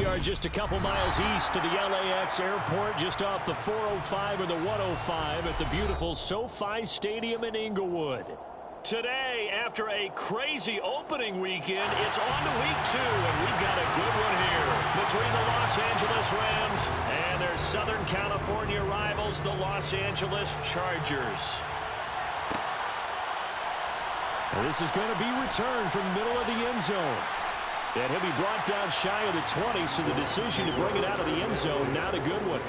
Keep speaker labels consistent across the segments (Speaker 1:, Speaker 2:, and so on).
Speaker 1: are just a couple miles east of the LAX airport, just off the 405 or the 105 at the beautiful SoFi Stadium in Inglewood. Today, after a crazy opening weekend, it's on to week 2, and we've got a good one here between the Los Angeles Rams and their Southern California rivals, the Los Angeles Chargers. And this is going to be returned from the middle of the end zone. And he'll be brought down shy of the 20, so the decision to bring it out of the end zone, not a good one.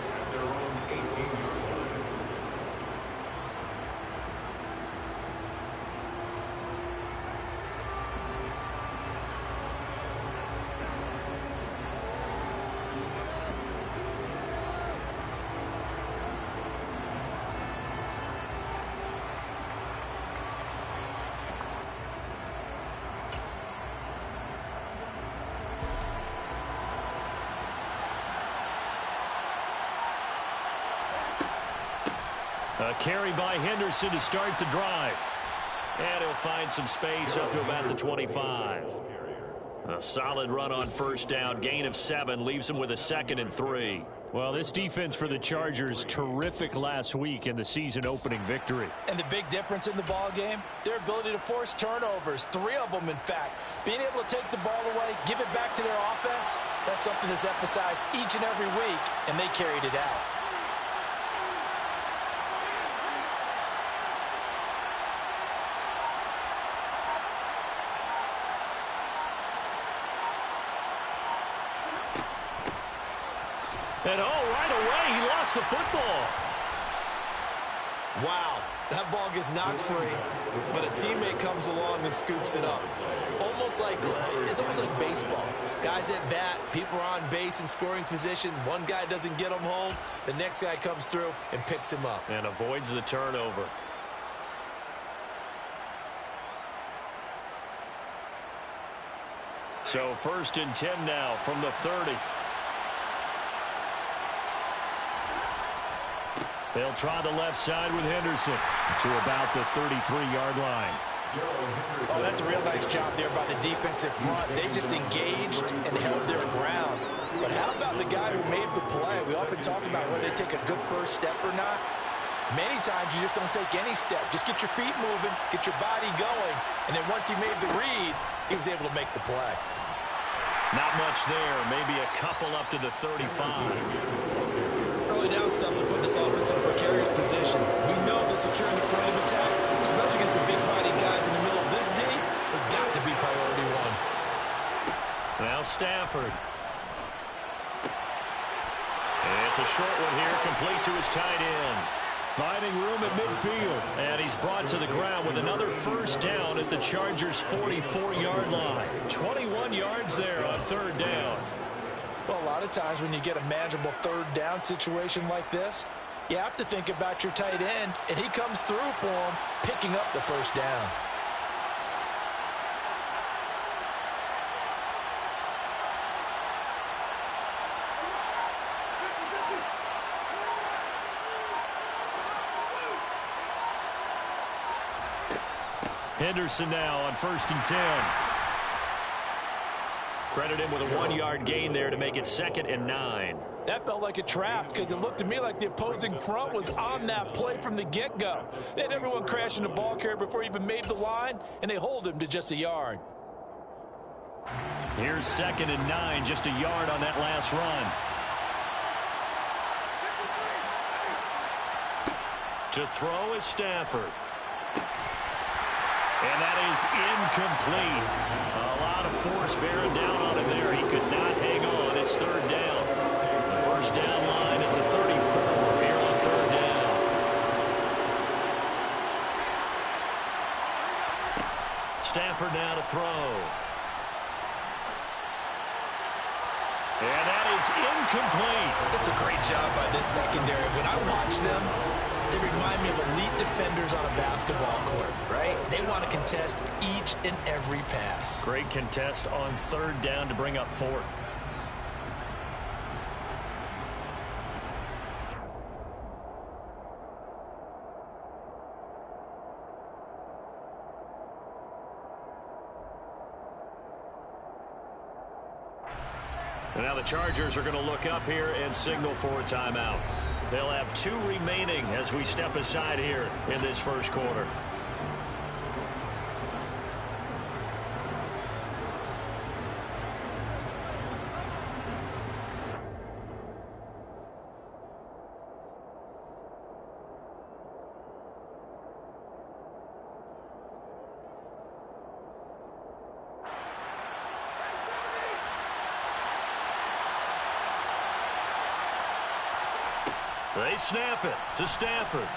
Speaker 1: A carry by Henderson to start the drive. And he'll find some space up to about the 25. A solid run on first down. Gain of 7 leaves him with a 2nd and 3. Well, this defense for the Chargers, terrific last week in the season opening victory.
Speaker 2: And the big difference in the ball game, their ability to force turnovers, 3 of them in fact. Being able to take the ball away, give it back to their offense, that's something that's emphasized each and every week, and they carried it out.
Speaker 1: And right away, he lost the football.
Speaker 3: Wow, that ball gets knocked free, but a teammate comes along and scoops it up. It's almost like baseball. Guys at bat, people are on base in scoring position. One guy doesn't get him home. The next guy comes through and picks him up.
Speaker 1: And avoids the turnover. So 1st and 10 now from the 30. They'll try the left side with Henderson to about the 33-yard line.
Speaker 2: Oh, that's a real nice job there by the defensive front. They just engaged and held their ground. But how about the guy who made the play? We often talk about whether they take a good first step or not. Many times you just don't take any step. Just get your feet moving, get your body going, and then once he made the read, he was able to make the play.
Speaker 1: Not much there. Maybe a couple up to the 35.
Speaker 3: Early down stuff to put this offense in a precarious position. We know that securing the point of attack, especially against the big-bodied guys in the middle of this D, has got to be priority 1.
Speaker 1: Now Stafford. It's a short one here, complete to his tight end. Finding room at midfield. And he's brought to the ground with another first down at the Chargers' 44-yard line. 21 yards there on 3rd down.
Speaker 2: Well, a lot of times when you get a manageable 3rd down situation like this, you have to think about your tight end, and he comes through for him, picking up the first down.
Speaker 1: Henderson now on 1st and 10. Credit him with a 1-yard gain there to make it 2nd and 9.
Speaker 2: That felt like a trap because it looked to me like the opposing front was on that play from the get-go. They had everyone crashing the ball carrier before he even made the line, and they hold him to just a yard.
Speaker 1: Here's 2nd and 9, just a yard on that last run. To throw is Stafford. And that is incomplete. A lot of force bearing down on him there. He could not hang on. It's 3rd down. The first down line at the 34 here on 3rd down. Stafford now to throw. And that is incomplete.
Speaker 3: It's a great job by this secondary. When I watch them, they remind me of elite defenders on a basketball court, right? They want to contest each and every pass.
Speaker 1: Great contest on 3rd down to bring up 4th. And now the Chargers are going to look up here and signal for a timeout. They'll have 2 remaining as we step aside here in this first quarter. They snap it to Stafford.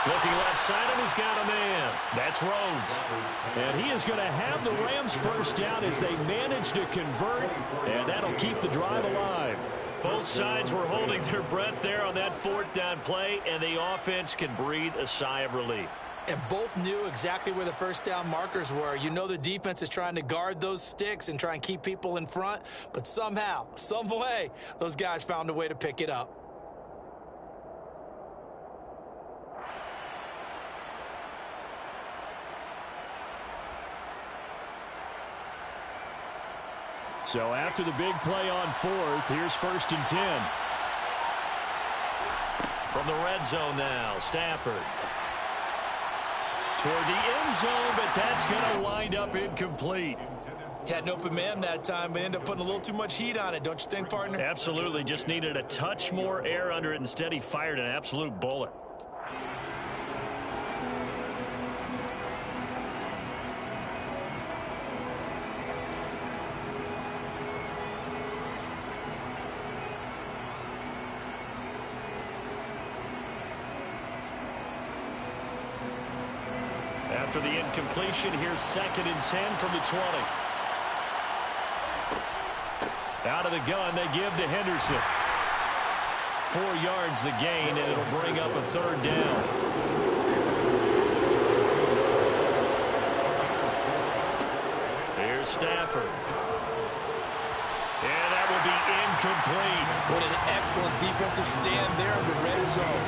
Speaker 1: Looking left side, and he's got a man. That's Rhodes. And he is going to have the Rams first down as they manage to convert, and that'll keep the drive alive. Both sides were holding their breath there on that 4th down play, and the offense can breathe a sigh of relief.
Speaker 3: And both knew exactly where the first down markers were. You know the defense is trying to guard those sticks and try and keep people in front, but somehow, some way, those guys found a way to pick it up.
Speaker 1: So after the big play on 4th, here's 1st and 10. From the red zone now, Stafford. Toward the end zone, but that's going to wind up incomplete.
Speaker 3: Had an open man that time, but ended up putting a little too much heat on it, don't you think, partner?
Speaker 1: Absolutely. Just needed a touch more air under it. Instead, he fired an absolute bullet. After the incompletion, here's 2nd and 10 from the 20. Out of the gun, they give to Henderson. 4 yards the gain, and it'll bring up a 3rd down. Here's Stafford. And that will be incomplete.
Speaker 2: What an excellent defensive stand there in the red zone.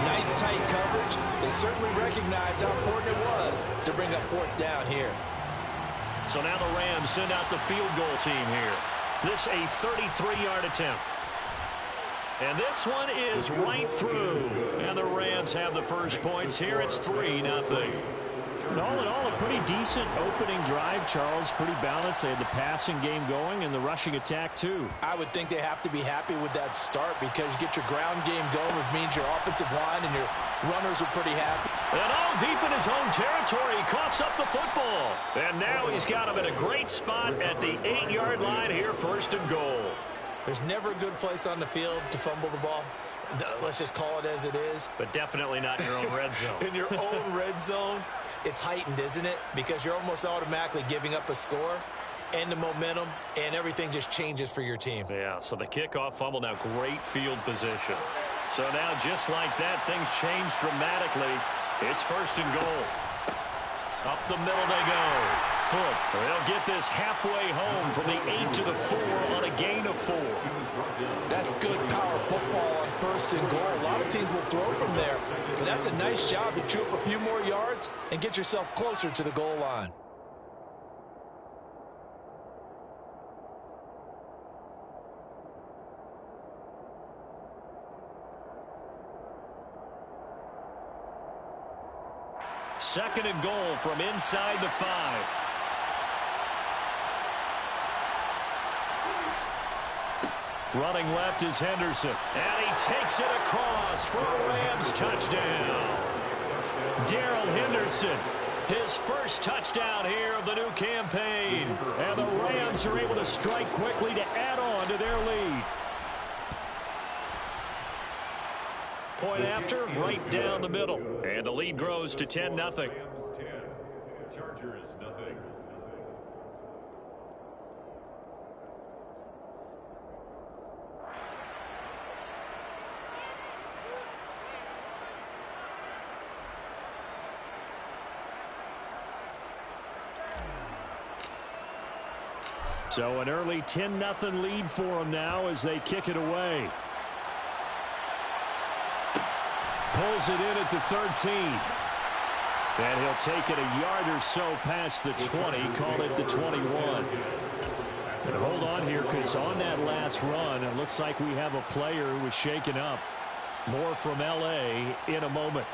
Speaker 2: Nice tight coverage. They certainly recognized how important it was to bring up 4th down here.
Speaker 1: So now the Rams send out the field goal team here. This a 33-yard attempt. And this one is right through. And the Rams have the first points here. It's 3-0. All in all, a pretty decent opening drive, Charles. Pretty balanced. They had the passing game going and the rushing attack, too.
Speaker 2: I would think they have to be happy with that start because you get your ground game going, which means your offensive line and your runners are pretty happy.
Speaker 1: And all deep in his own territory, he coughs up the football. And now he's got him in a great spot at the 8-yard line here, 1st and goal.
Speaker 3: There's never a good place on the field to fumble the ball. Let's just call it as it is.
Speaker 1: But definitely not in your own red zone.
Speaker 3: In your own red zone, it's heightened, isn't it? Because you're almost automatically giving up a score and the momentum, and everything just changes for your team.
Speaker 1: Yeah, so the kickoff fumble, now great field position. So now just like that, things change dramatically. It's 1st and goal. Up the middle they go. Foot. They'll get this halfway home from the 8 to the 4 on a gain of 4.
Speaker 2: That's good power football on 1st and goal. A lot of teams will throw from there, but that's a nice job to chew up a few more yards and get yourself closer to the goal line.
Speaker 1: Second and goal from inside the 5. Running left is Henderson. And he takes it across for a Rams touchdown. Darrell Henderson, his first touchdown here of the new campaign. And the Rams are able to strike quickly to add on to their lead. Point after, right down the middle. And the lead grows to 10-0.
Speaker 4: Chargers, nothing.
Speaker 1: So an early 10-0 lead for them now as they kick it away. Pulls it in at the 13. And he'll take it a yard or so past the 20, call it the 21. And hold on here, because on that last run, it looks like we have a player who was shaken up. More from L.A. in a moment.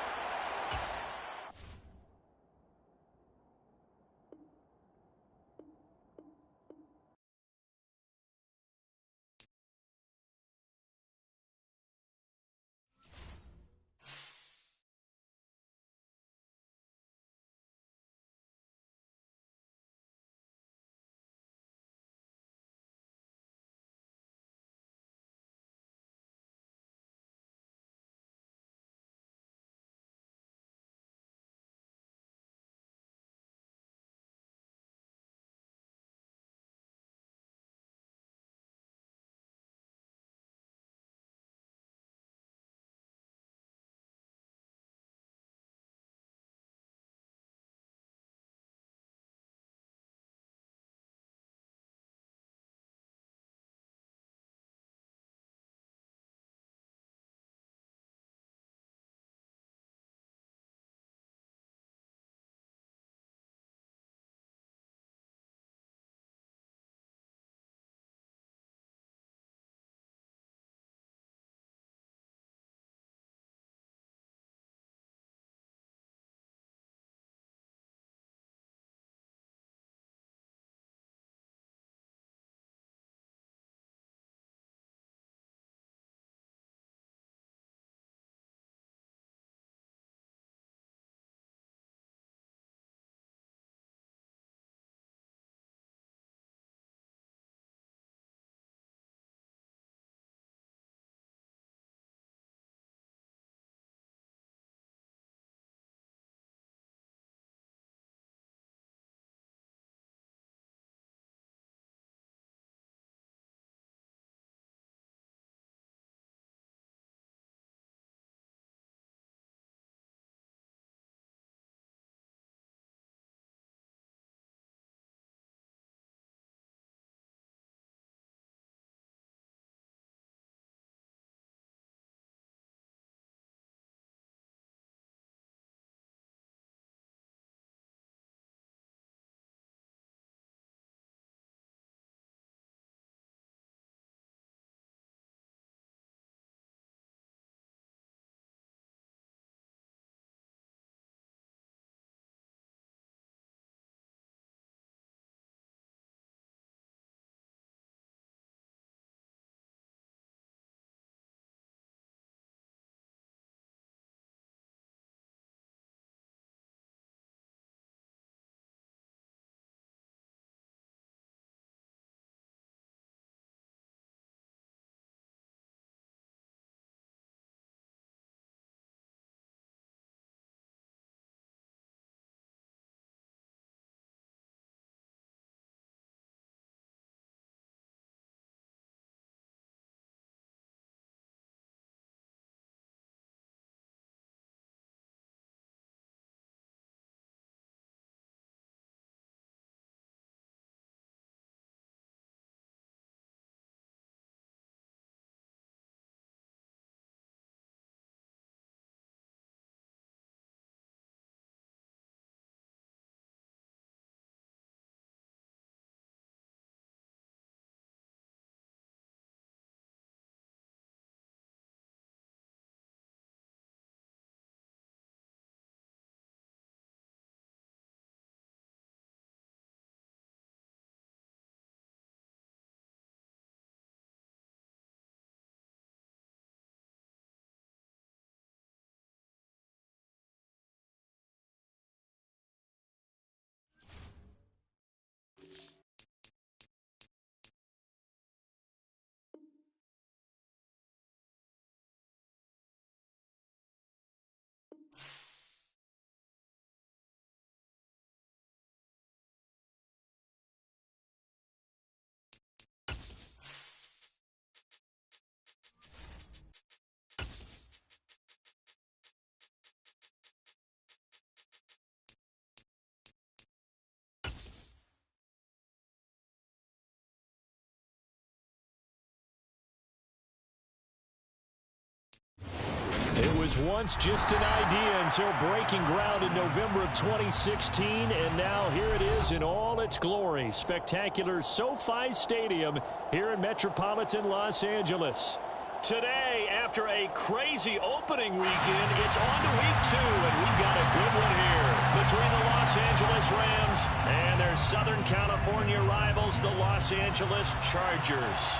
Speaker 1: It was once just an idea until breaking ground in November of 2016, and now here it is in all its glory. Spectacular SoFi Stadium here in metropolitan Los Angeles. Today, after a crazy opening weekend, it's on to week 2, and we've got a good one here between the Los Angeles Rams and their Southern California rivals, the Los Angeles Chargers.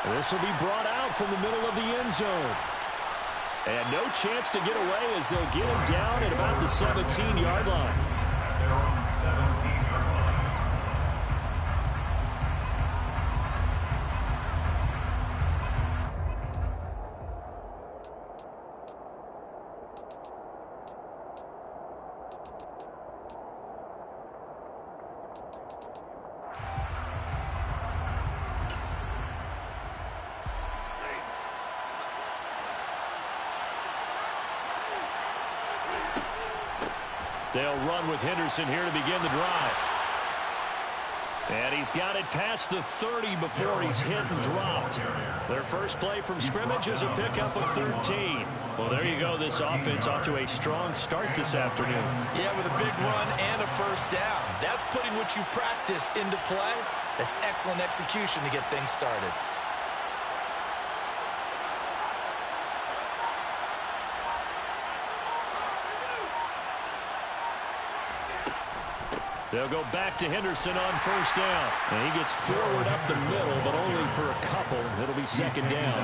Speaker 1: This will be brought out from the middle of the end zone. And no chance to get away as they'll get him down at about the 17-yard line.
Speaker 4: They're on the 17-yard line.
Speaker 1: They'll run with Henderson here to begin the drive. And he's got it past the 30 before he's hit and dropped. Their first play from scrimmage is a pickup of 13. Well, there you go. This offense off to a strong start this afternoon.
Speaker 2: Yeah, with a big run and a first down. That's putting what you practice into play. That's excellent execution to get things started.
Speaker 1: They'll go back to Henderson on first down. And he gets forward up the middle, but only for a couple. It'll be second down.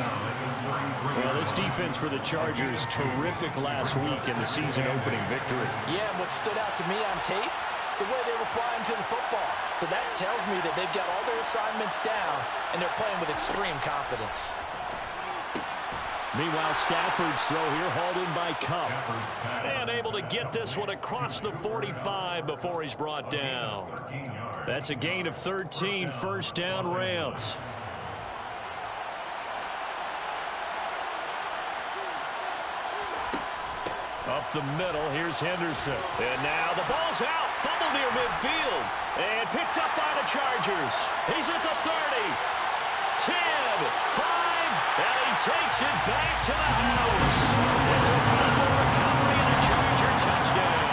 Speaker 1: Well, this defense for the Chargers, terrific last week in the season-opening victory.
Speaker 2: Yeah, and what stood out to me on tape, the way they were flying to the football. So that tells me that they've got all their assignments down, and they're playing with extreme confidence.
Speaker 1: Meanwhile, Stafford's throw here hauled in by Cup. And able to get this one across the 45 before he's brought down. That's a gain of 13, first down Rams. Up the middle, here's Henderson. And now the ball's out, fumble near midfield. And picked up by the Chargers. He's at the 30, 10, 5. And he takes it back to the house. It's a fumble recovery and a Charger touchdown.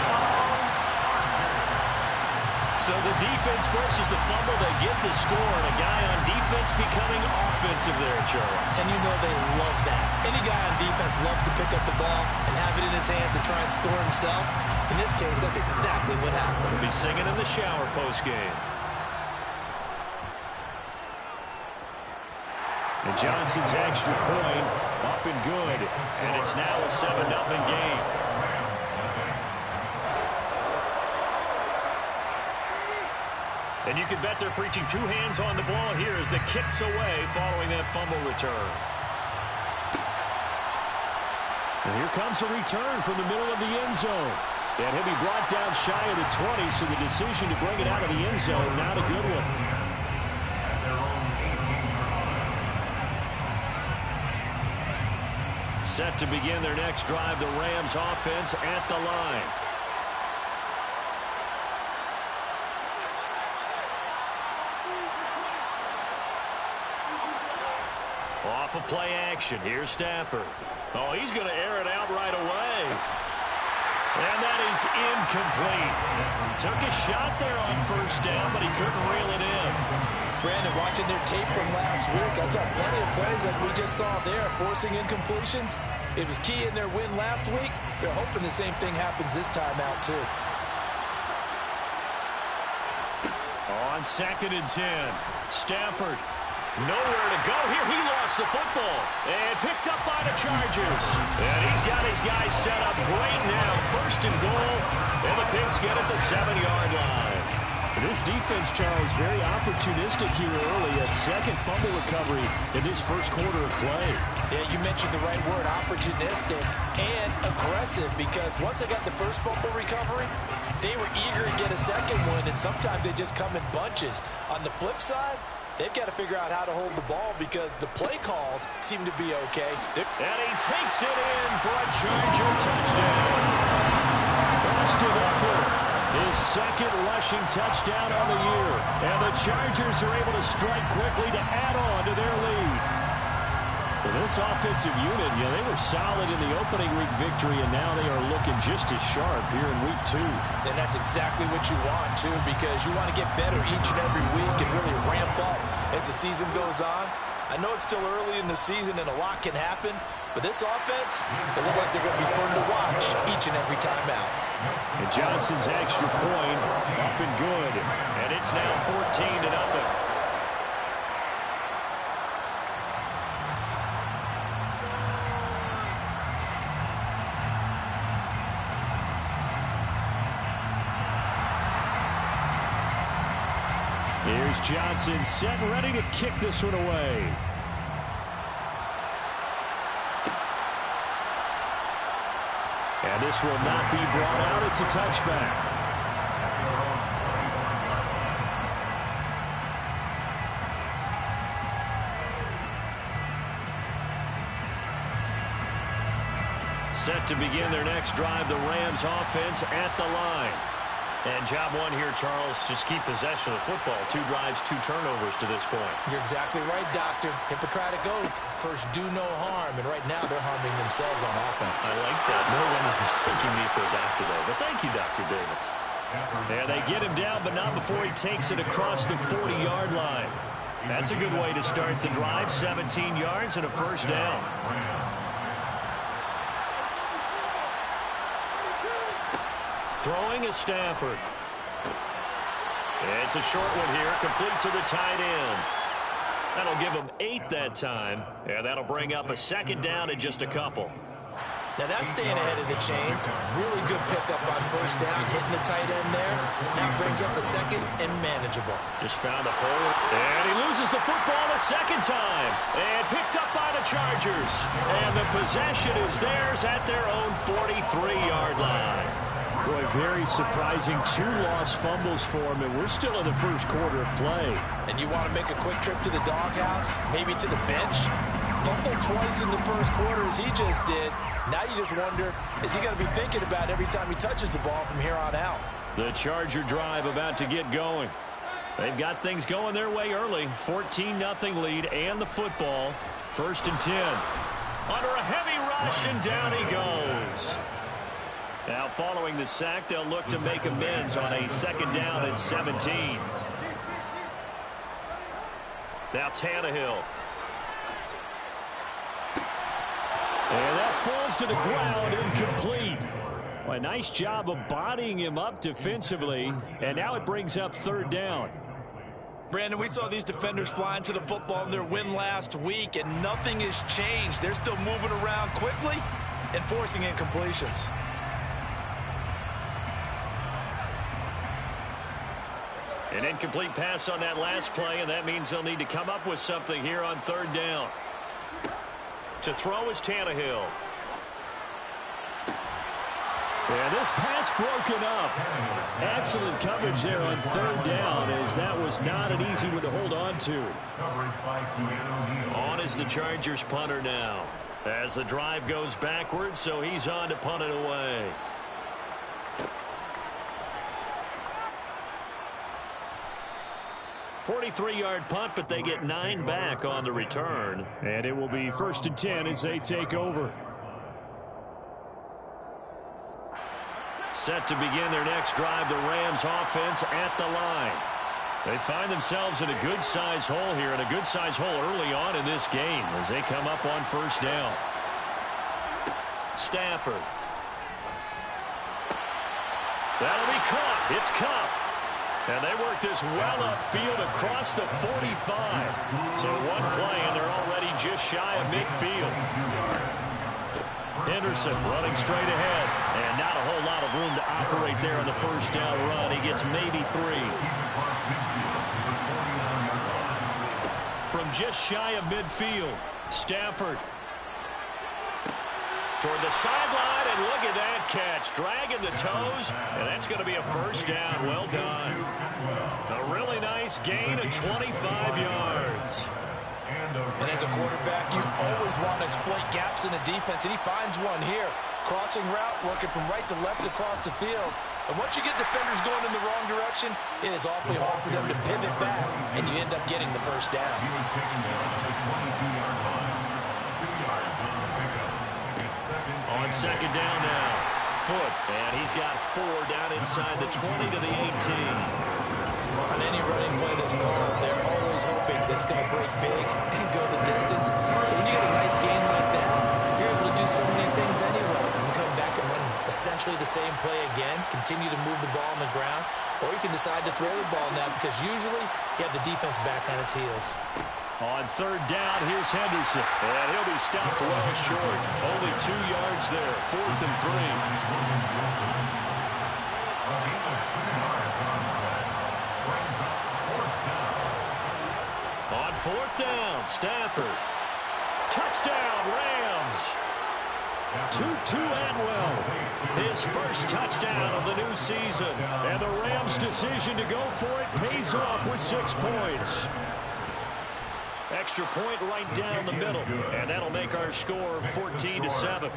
Speaker 1: So the defense forces the fumble. They get the score, and a guy on defense becoming offensive there, Charles.
Speaker 2: And you know they love that. Any guy on defense loves to pick up the ball and have it in his hands and try and score himself. In this case, that's exactly what happened.
Speaker 1: He'll be singing in the shower postgame. And Johnson's extra point up and good. And it's now a 7-0 game. And you can bet they're preaching two hands on the ball here as the kick's away following that fumble return. And here comes a return from the middle of the end zone. And he'll be brought down shy of the 20, so the decision to bring it out of the end zone, not a good one. Set to begin their next drive, the Rams offense at the line. Off of play action, here's Stafford. Oh, he's going to air it out right away. And that is incomplete. Took a shot there on first down, but he couldn't reel it in.
Speaker 2: Brandon, watching their tape from last week, I saw plenty of plays like we just saw there, forcing incompletions. It was key in their win last week. They're hoping the same thing happens this time out, too.
Speaker 1: On 2nd and 10, Stafford. Nowhere to go here. He lost the football. And picked up by the Chargers. And he's got his guys set up great now. First and goal. And the Pigs get at the 7-yard line. This defense, Charles, very opportunistic here early. A second fumble recovery in this first quarter of play.
Speaker 2: Yeah, you mentioned the right word, opportunistic and aggressive, because once they got the first fumble recovery, they were eager to get a second one, and sometimes they just come in bunches. On the flip side, they've got to figure out how to hold the ball because the play calls seem to be okay.
Speaker 1: And he takes it in for a Charger touchdown. Austin Eckler, his second rushing touchdown on the year. And the Chargers are able to strike quickly to add on to their lead. Well, this offensive unit, they were solid in the opening week victory, and now they are looking just as sharp here in week 2.
Speaker 2: And that's exactly what you want, too, because you want to get better each and every week and really ramp up as the season goes on. I know it's still early in the season and a lot can happen, but this offense, they look like they're going to be fun to watch each and every time out.
Speaker 1: And Johnson's extra point up and good, and it's now 14-0. Here's Johnson set and ready to kick this one away. And this will not be brought out. It's a touchback. Set to begin their next drive, the Rams offense at the line. And job one here, Charles, just keep possession of the football. 2 drives, 2 turnovers to this point.
Speaker 2: You're exactly right, Doctor. Hippocratic oath. First, do no harm. And right now, they're harming themselves on offense.
Speaker 1: I like that. No one is mistaking me for a doctor, though. But thank you, Dr. Davis. And they get him down, but not before he takes it across the 40-yard line. That's a good way to start the drive. 17 yards and a first down. Throwing is Stafford. It's a short one here, complete to the tight end. That'll give him 8 that time, and that'll bring up a second down and just a couple.
Speaker 2: Now that's staying ahead of the chains. Really good pickup on first down, hitting the tight end there. Now brings up a second and manageable.
Speaker 1: Just found a hole, and he loses the football a second time. And picked up by the Chargers. And the possession is theirs at their own 43-yard line. Boy, very surprising. 2 lost fumbles for him, and we're still in the first quarter of play.
Speaker 2: And you want to make a quick trip to the doghouse, maybe to the bench? Fumbled twice in the first quarter as he just did. Now you just wonder, is he going to be thinking about every time he touches the ball from here on out?
Speaker 1: The Charger drive about to get going. They've got things going their way early. 14-0 lead and the football. 1st and 10. Under a heavy rush, and down he goes. Now following the sack, they'll look to make amends on a second down and 17. Now Tannehill. And that falls to the ground, incomplete. Well, a nice job of bodying him up defensively, and now it brings up 3rd down.
Speaker 2: Brandon, we saw these defenders flying to the football in their win last week, and nothing has changed. They're still moving around quickly and forcing incompletions.
Speaker 1: An incomplete pass on that last play, and that means they'll need to come up with something here on 3rd down. To throw is Tannehill. And this pass broken up. Excellent coverage there on 3rd down, as that was not an easy one to hold on to. On is the Chargers punter now, as the drive goes backwards, so he's on to punt it away. A 43-yard punt, but they get 9 back on the return. And it will be 1st and 10 as they take over. Set to begin their next drive, the Rams offense at the line. They find themselves in a good-sized hole here, and a good-sized hole early on in this game as they come up on 1st down. Stafford. That'll be caught. It's Cup. And they work this well upfield across the 45. So one play, and they're already just shy of midfield. Henderson running straight ahead. And not a whole lot of room to operate there on the 1st down run. He gets maybe 3. From just shy of midfield, Stafford. Toward the sideline, and look at that catch. Dragging the toes, and that's going to be a 1st down. Well done. A really nice gain of 25 yards.
Speaker 2: And as a quarterback, you always want to exploit gaps in the defense, and he finds one here. Crossing route, working from right to left across the field. And once you get defenders going in the wrong direction, it is awfully hard for them to pivot back, and you end up getting the 1st down.
Speaker 1: on second down now. Foot, and he's got 4 down inside the 20 to the 18.
Speaker 3: On any running play that's called, they're always hoping that it's going to break big and go the distance. But when you get a nice gain like that, you're able to do so many things anyway. You can come back and run essentially the same play again, continue to move the ball on the ground, or you can decide to throw the ball now because usually you have the defense back on its heels.
Speaker 1: On third down, here's Henderson. And he'll be stopped well short. Only 2 yards there. 4th and 3. On 4th down, Stafford. Touchdown, Rams. Tutu Atwell, his first touchdown of the new season. And the Rams' decision to go for it pays off with 6 points. Extra point right down the middle. And that'll make our score 14-7.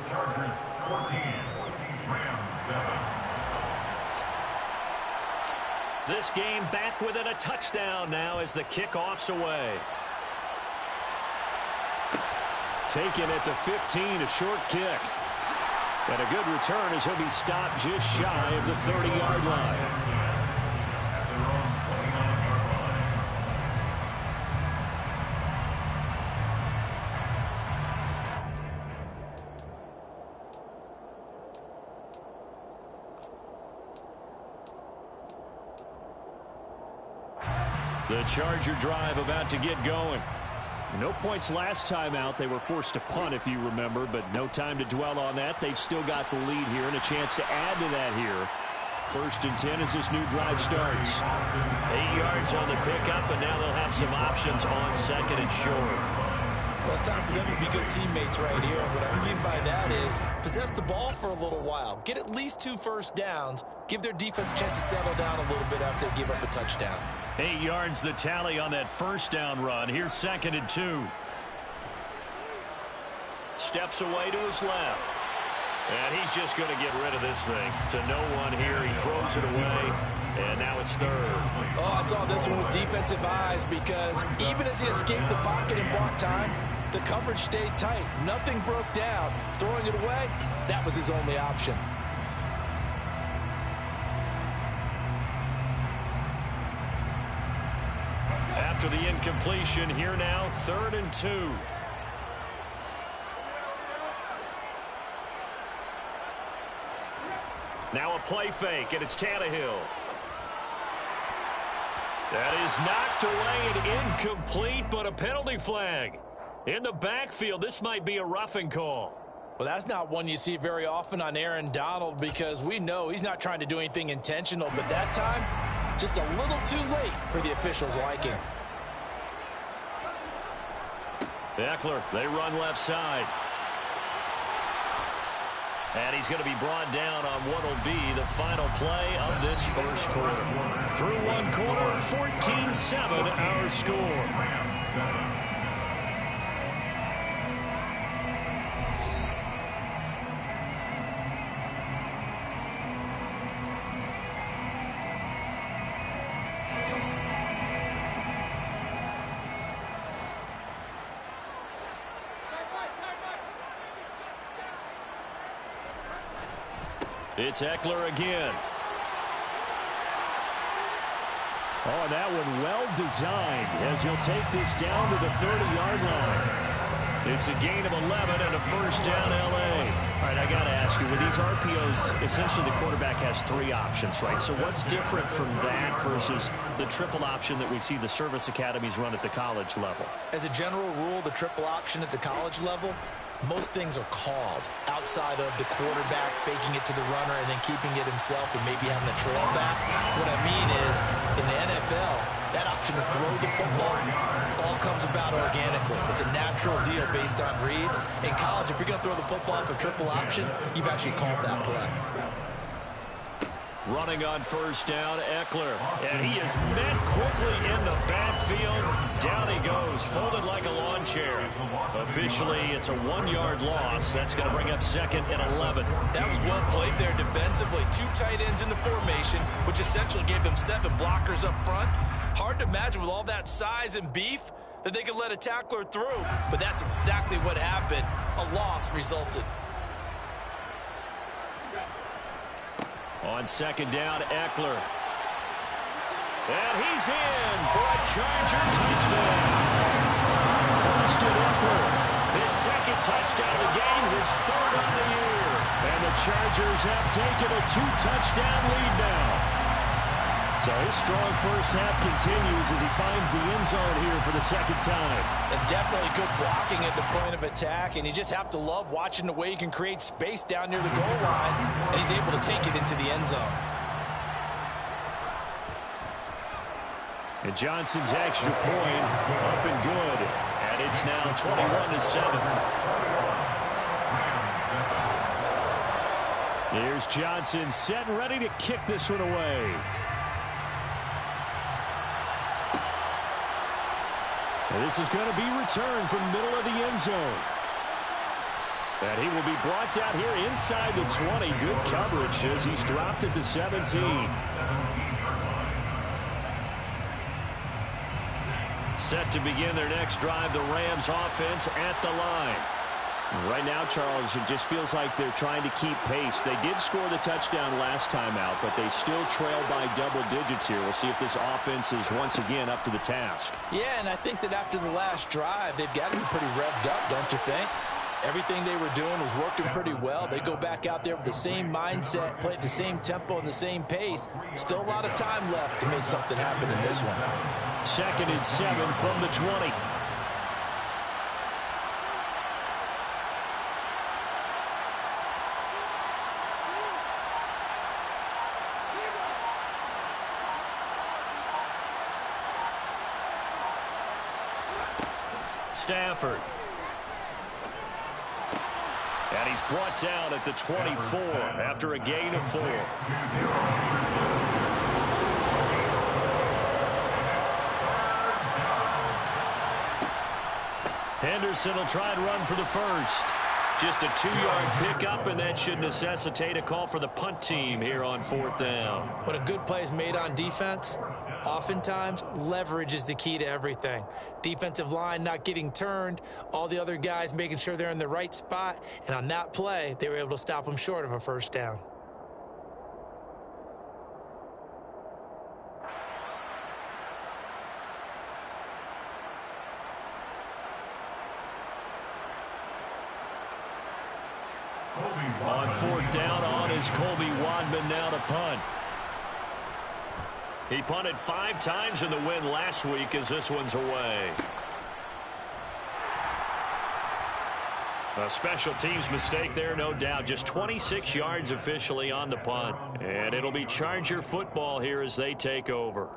Speaker 1: This game back within a touchdown now as the kickoff's away. Taken at the 15, a short kick. And a good return as he'll be stopped just shy of the 30-yard line. The Charger drive about to get going. No points last time out. They were forced to punt, if you remember, but no time to dwell on that. They've still got the lead here and a chance to add to that here. 1st and 10 as this new drive starts. 8 yards on the pickup, and now they'll have some options on 2nd and short.
Speaker 3: Well, it's time for them to be good teammates right here. What I mean by that is possess the ball for a little while. Get at least 2 first downs. Give their defense a chance to settle down a little bit after they give up a touchdown.
Speaker 1: 8 yards the tally on that 1st down run. Here's 2nd and 2. Steps away to his left. And he's just going to get rid of this thing. To no one here. He throws it away. And now it's 3rd.
Speaker 3: Oh, I saw this one with defensive eyes because even as he escaped the pocket and bought time, the coverage stayed tight. Nothing broke down. Throwing it away, that was his only option.
Speaker 1: After the incompletion, here now, 3rd and 2. Now a play fake, and it's Tannehill. That is knocked away and incomplete, but a penalty flag. In the backfield, this might be a roughing call.
Speaker 3: Well, that's not one you see very often on Aaron Donald because we know he's not trying to do anything intentional, but that time, just a little too late for the officials' liking.
Speaker 1: Eckler, they run left side. And he's going to be brought down on what will be the final play of this first quarter. Through one quarter, 14-7 our score. It's Eckler again. Oh, and that one well designed as he'll take this down to the 30-yard line. It's a gain of 11 and a first down L.A. All right, I got to ask you, with these RPOs, essentially the quarterback has 3 options, right? So what's different from that versus the triple option that we see the service academies run at the college level?
Speaker 3: As a general rule, the triple option at the college level, most things are called outside of the quarterback faking it to the runner and then keeping it himself and maybe having a trail back. What I mean is, in the NFL, that option to throw the football all comes about organically. It's a natural deal based on reads. In college, if you're going to throw the football for triple option, you've actually called that play.
Speaker 1: Running on first down, Eckler. And he is met quickly in the backfield. Down he goes, folded like a lawn chair. Officially, it's a 1-yard loss. That's going to bring up 2nd and 11.
Speaker 3: That was well played there defensively. 2 tight ends in the formation, which essentially gave them 7 blockers up front. Hard to imagine with all that size and beef that they could let a tackler through. But that's exactly what happened. A loss resulted.
Speaker 1: On second down, Eckler. And he's in for a Charger touchdown. Austin Eckler, his second touchdown of the game, his third on the year. And the Chargers have taken a 2-touchdown lead now. So his strong first half continues as he finds the end zone here for the second time.
Speaker 2: And definitely good blocking at the point of attack, and you just have to love watching the way he can create space down near the goal line, and he's able to take it into the end zone.
Speaker 1: And Johnson's extra point up and good, and it's now 21-7. Here's Johnson set and ready to kick this one away. And this is going to be returned from the middle of the end zone. And he will be brought down here inside the 20. Good coverage as he's dropped at the 17. Set to begin their next drive, the Rams offense at the line. Right now, Charles, it just feels like they're trying to keep pace. They did score the touchdown last time out, but they still trail by double digits here. We'll see if this offense is once again up to the task.
Speaker 2: Yeah, and I think that after the last drive, they've got to be pretty revved up, don't you think? Everything they were doing was working pretty well. They go back out there with the same mindset, play at the same tempo and the same pace. Still a lot of time left to make something happen in this one.
Speaker 1: 2nd and 7 from the 20. Stafford. And he's brought down at the 24 after a gain of 4. Henderson will try and run for the first. Just a 2-yard pickup, and that should necessitate a call for the punt team here on 4th down.
Speaker 3: When a good play is made on defense, oftentimes leverage is the key to everything. Defensive line not getting turned, all the other guys making sure they're in the right spot, and on that play, they were able to stop them short of a first down.
Speaker 1: On 4th down, on is Colby Wadman now to punt. He punted 5 times in the win last week as this one's away. A special teams mistake there, no doubt. Just 26 yards officially on the punt. And it'll be Charger football here as they take over.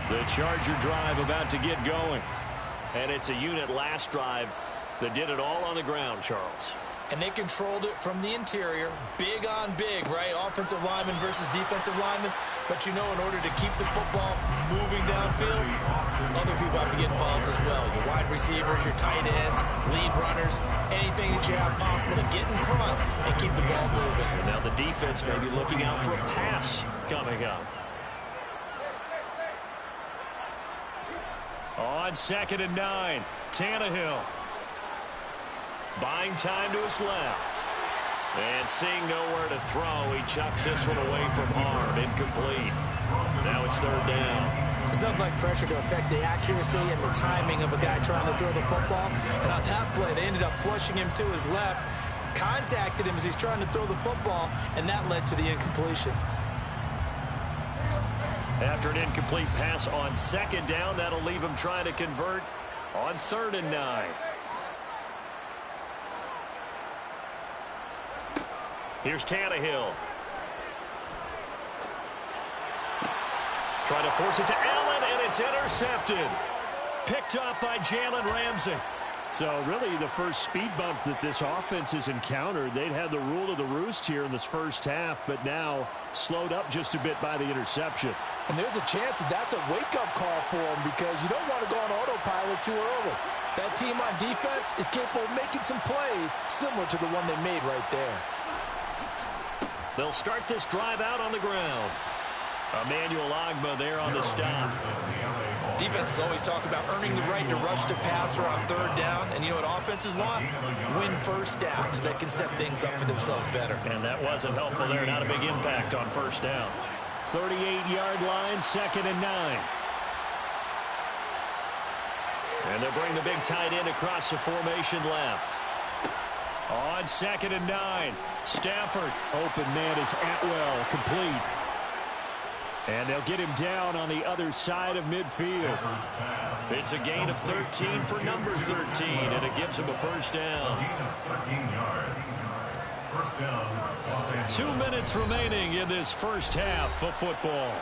Speaker 1: The Charger drive about to get going. And it's a unit last drive that did it all on the ground, Charles.
Speaker 3: And they controlled it from the interior. Big on big, right? Offensive lineman versus defensive lineman. But you know, in order to keep the football moving downfield, other people have to get involved as well. Your wide receivers, your tight ends, lead runners, anything that you have possible to get in front and keep the ball moving.
Speaker 1: And now the defense may be looking out for a pass coming up. On 2nd and 9, Tannehill. Buying time to his left. And seeing nowhere to throw, he chucks this one away from harm. Incomplete. Now it's 3rd down.
Speaker 3: There's nothing like pressure to affect the accuracy and the timing of a guy trying to throw the football. And on that play, they ended up flushing him to his left, contacted him as he's trying to throw the football, and that led to the incompletion.
Speaker 1: After an incomplete pass on 2nd down, that'll leave him trying to convert on 3rd and 9. Here's Tannehill. Trying to force it to Allen, and it's intercepted. Picked up by Jalen Ramsey. So really the first speed bump that this offense has encountered. They'd had the rule of the roost here in this first half, but now slowed up just a bit by the interception.
Speaker 2: And there's a chance that that's a wake-up call for them because you don't want to go on autopilot too early. That team on defense is capable of making some plays similar to the one they made right there.
Speaker 1: They'll start this drive out on the ground. Emmanuel Ogbah there on the stop.
Speaker 3: Defenses always talk about earning the right to rush the passer on third down. And you know what offenses want? Win first down so they can set things up for themselves better.
Speaker 1: And that wasn't helpful there. Not a big impact on first down. 38-yard line, 2nd and 9. And they'll bring the big tight end across the formation left. On 2nd and 9. Stafford. Open man is Atwell. Complete. And they'll get him down on the other side of midfield. It's a gain of 13 for number 13, and it gives him a first down.
Speaker 4: 13 yards. First down.
Speaker 1: 2 minutes remaining in this first half of football.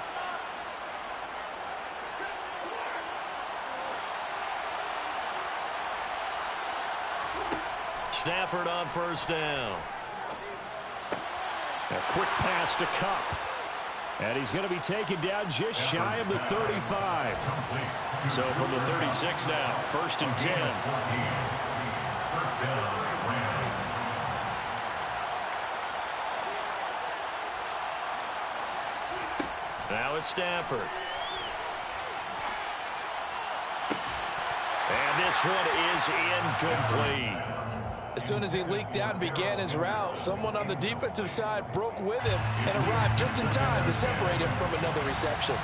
Speaker 1: Stafford on first down. A quick pass to Cup. And he's going to be taken down just shy of the 35. So from the 36 now, 1st and 10.
Speaker 4: First down, Rams.
Speaker 1: Now it's Stafford. And this one is incomplete.
Speaker 3: As soon as he leaked out and began his route, someone on the defensive side broke with him and arrived just in time to separate him from another reception.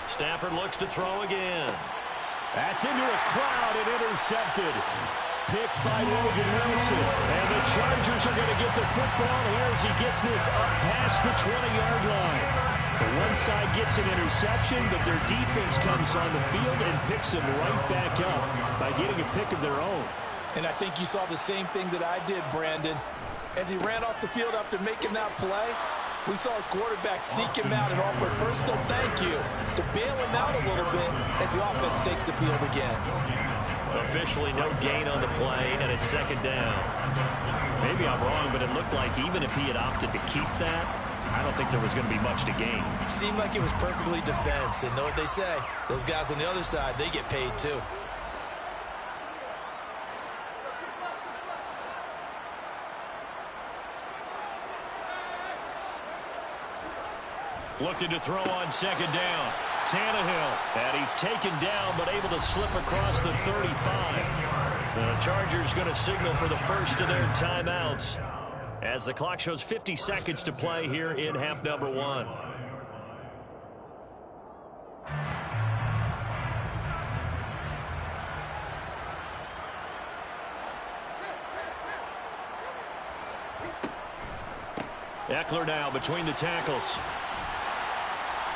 Speaker 1: Stafford looks to throw again. That's into a crowd and intercepted. Picked by Logan Wilson. And the Chargers are going to get the football here as he gets this up past the 20-yard line. One side gets an interception, but their defense comes on the field and picks them right back up by getting a pick of their own.
Speaker 3: And I think you saw the same thing that I did, Brandon. As he ran off the field after making that play, we saw his quarterback seek him out and offer a personal thank you to bail him out a little bit as the offense takes the field again.
Speaker 1: Officially no gain on the play, and it's 2nd down. Maybe I'm wrong, but it looked like even if he had opted to keep that, I don't think there was going to be much to gain.
Speaker 3: Seemed like it was perfectly defense, and know what they say. Those guys on the other side, they get paid too.
Speaker 1: Looking to throw on 2nd down. Tannehill. And he's taken down, but able to slip across the 35. The Chargers going to signal for the first of their timeouts as the clock shows 50 seconds to play here in half number 1. Eckler now between the tackles.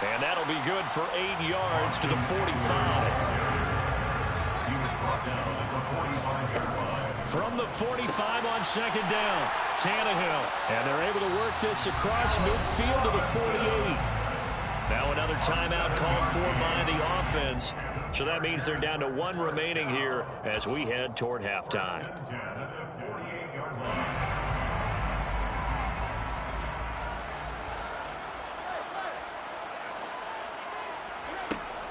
Speaker 1: And that'll be good for 8 yards to the 45.
Speaker 4: He was brought down at the 45-yard line.
Speaker 1: From the 45 on 2nd down, Tannehill. And they're able to work this across midfield to the 48. Now another timeout called for by the offense. So that means they're down to 1 remaining here as we head toward halftime.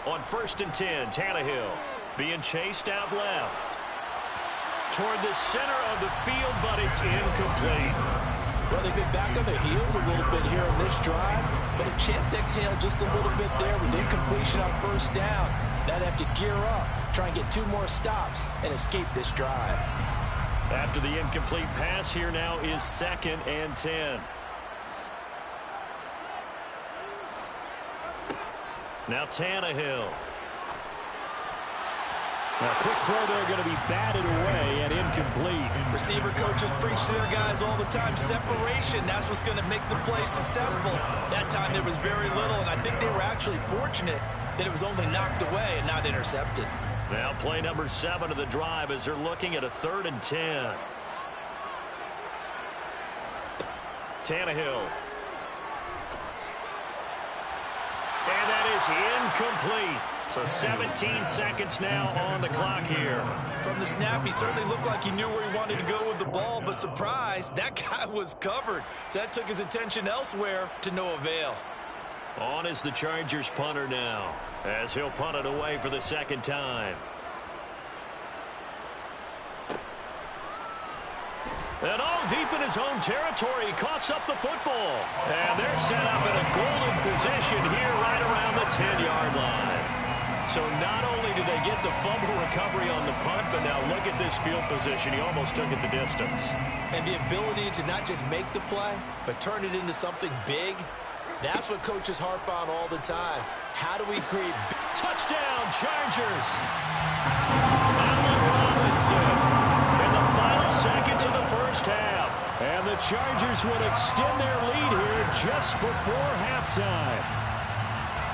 Speaker 1: On 1st and 10, Tannehill being chased out left. Toward the center of the field, but it's incomplete.
Speaker 3: Well, they've been back on their heels a little bit here on this drive, but a chance to exhale just a little bit there with incompletion on 1st down. Now they have to gear up, try and get 2 more stops, and escape this drive.
Speaker 1: After the incomplete pass, here now is 2nd and 10. Now Tannehill. Now quick throw there going to be batted away and incomplete.
Speaker 3: Receiver coaches preach to their guys all the time. Separation, that's what's going to make the play successful. That time there was very little, and I think they were actually fortunate that it was only knocked away and not intercepted.
Speaker 1: Now play number 7 of the drive as they're looking at a 3rd and 10. Tannehill. And that is incomplete. So 17 seconds now on the clock here.
Speaker 3: From the snap, he certainly looked like he knew where he wanted to go with the ball, but surprise, that guy was covered. So that took his attention elsewhere to no avail.
Speaker 1: On is the Chargers punter now, as he'll punt it away for the 2nd time. And all deep in his own territory, he coughs up the football. And they're set up in a golden position here right around the 10-yard line. So not only do they get the fumble recovery on the punt, but now look at this field position. He almost took it the distance.
Speaker 3: And the ability to not just make the play, but turn it into something big, that's what coaches harp on all the time. How do we create...
Speaker 1: Touchdown, Chargers! Allen Robinson in the final seconds of the first half. And the Chargers will extend their lead here just before halftime.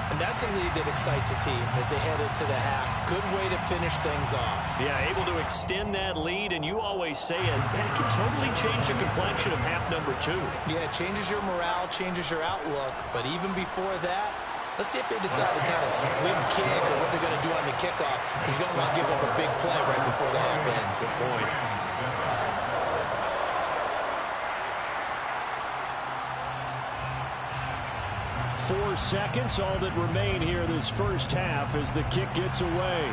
Speaker 3: And that's a lead that excites a team as they head into the half. Good way to finish things off.
Speaker 1: Yeah, able to extend that lead, and you always say it can totally change the complexion of half number 2.
Speaker 3: Yeah, it changes your morale, changes your outlook. But even before that, let's see if they decide to kind of squib kick or what they're going to do on the kickoff, because you don't want to give up a big play right before the half ends.
Speaker 1: Good point. Four seconds, all that remain here this first half as the kick gets away.